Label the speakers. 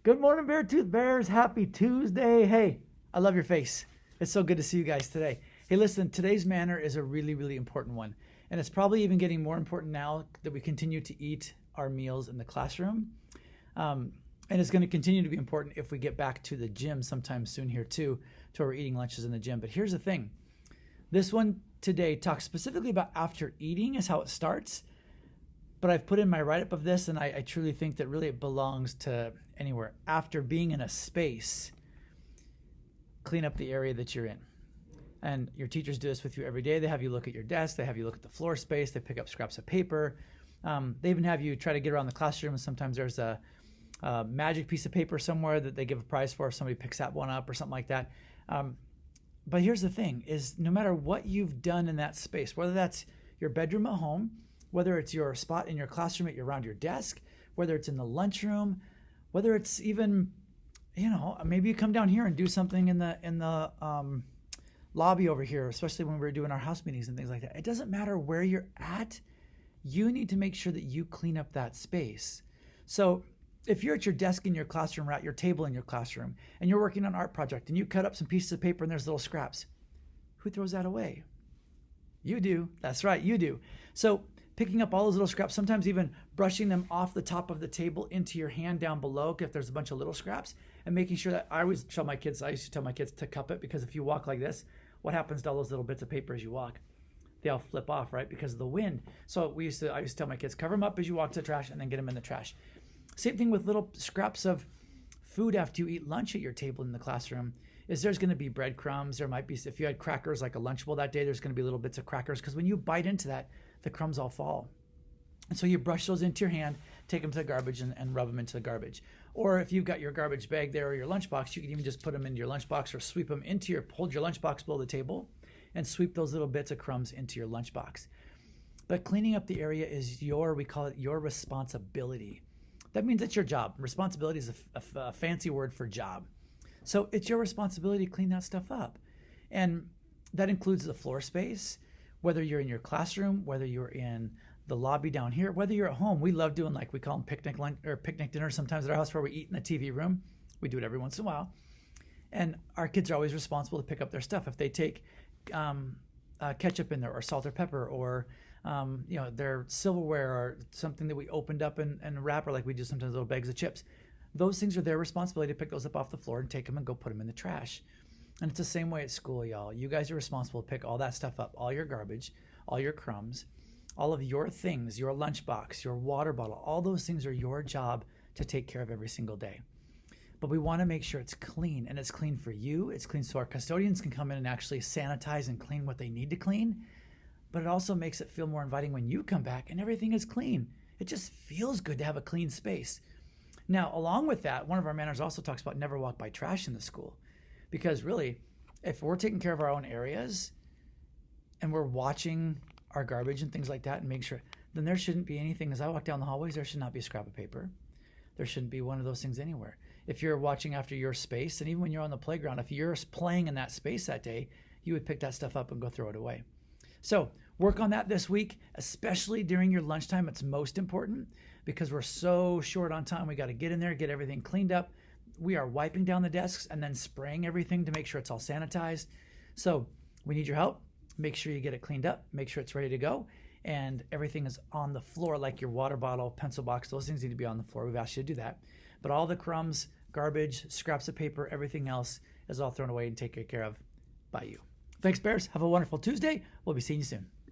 Speaker 1: Good morning, Bear-Tooth Bears. Happy Tuesday. Hey, I love your face. It's so good to see you guys today. Hey, listen, today's manner is a really, really important one. And it's probably even getting more important now that we continue to eat our meals in the classroom. And it's going to continue to be important if we get back to the gym sometime soon here too, to where we're eating lunches in the gym. But here's the thing. This one today talks specifically about after eating is how it starts. But I've put in my write-up of this, and I truly think that really it belongs to anywhere. After being in a space, clean up the area that you're in. And your teachers do this with you every day. They have you look at your desk. They have you look at the floor space. They pick up scraps of paper. They even have you try to get around the classroom. And sometimes there's a magic piece of paper somewhere that they give a prize for if somebody picks that one up or something like that. But here's the thing, is no matter what you've done in that space, whether that's your bedroom at home, whether it's your spot in your classroom around your desk, whether it's in the lunchroom, whether it's even, maybe you come down here and do something in the lobby over here, especially when we're doing our house meetings and things like that. It doesn't matter where you're at. You need to make sure that you clean up that space. So if you're at your desk in your classroom or at your table in your classroom and you're working on an art project and you cut up some pieces of paper and there's little scraps, who throws that away? You do. That's right, you do. So picking up all those little scraps, sometimes even brushing them off the top of the table into your hand down below if there's a bunch of little scraps, and making sure that I used to tell my kids to cup it, because if you walk like this, what happens to all those little bits of paper as you walk? They all flip off, right? Because of the wind. So I used to tell my kids, cover them up as you walk to the trash and then get them in the trash. Same thing with little scraps of food after you eat lunch at your table in the classroom. There's going to be breadcrumbs. There might be, if you had crackers like a Lunchable that day, there's going to be little bits of crackers, because when you bite into that, the crumbs all fall. And so you brush those into your hand, take them to the garbage and rub them into the garbage. Or if you've got your garbage bag there or your lunchbox, you can even just put them into your lunchbox or sweep them hold your lunchbox below the table and sweep those little bits of crumbs into your lunchbox. But cleaning up the area is we call it your responsibility. That means it's your job. Responsibility is a fancy word for job. So it's your responsibility to clean that stuff up. And that includes the floor space, whether you're in your classroom, whether you're in the lobby down here, whether you're at home. We love doing, like we call them picnic lunch or picnic dinner sometimes at our house, where we eat in the TV room. We do it every once in a while. And our kids are always responsible to pick up their stuff. If they take ketchup in there or salt or pepper or their silverware or something that we opened up in a wrapper, like we do sometimes, little bags of chips, those things are their responsibility to pick those up off the floor and take them and go put them in the trash. And it's the same way at school, y'all. You guys are responsible to pick all that stuff up, all your garbage, all your crumbs, all of your things, your lunchbox, your water bottle. All those things are your job to take care of every single day. But we want to make sure it's clean, and it's clean for you. It's clean so our custodians can come in and actually sanitize and clean what they need to clean. But it also makes it feel more inviting when you come back and everything is clean. It just feels good to have a clean space. Now, along with that, one of our manners also talks about never walk by trash in the school. Because really, if we're taking care of our own areas and we're watching our garbage and things like that and make sure, then there shouldn't be anything. As I walk down the hallways, there should not be a scrap of paper. There shouldn't be one of those things anywhere. If you're watching after your space, and even when you're on the playground, if you're playing in that space that day, you would pick that stuff up and go throw it away. So work on that this week, especially during your lunchtime. It's most important because we're so short on time. We got to get in there, get everything cleaned up. We are wiping down the desks and then spraying everything to make sure it's all sanitized. So we need your help. Make sure you get it cleaned up. Make sure it's ready to go. And everything is on the floor, like your water bottle, pencil box. Those things need to be on the floor. We've asked you to do that. But all the crumbs, garbage, scraps of paper, everything else is all thrown away and taken care of by you. Thanks, Bears. Have a wonderful Tuesday. We'll be seeing you soon.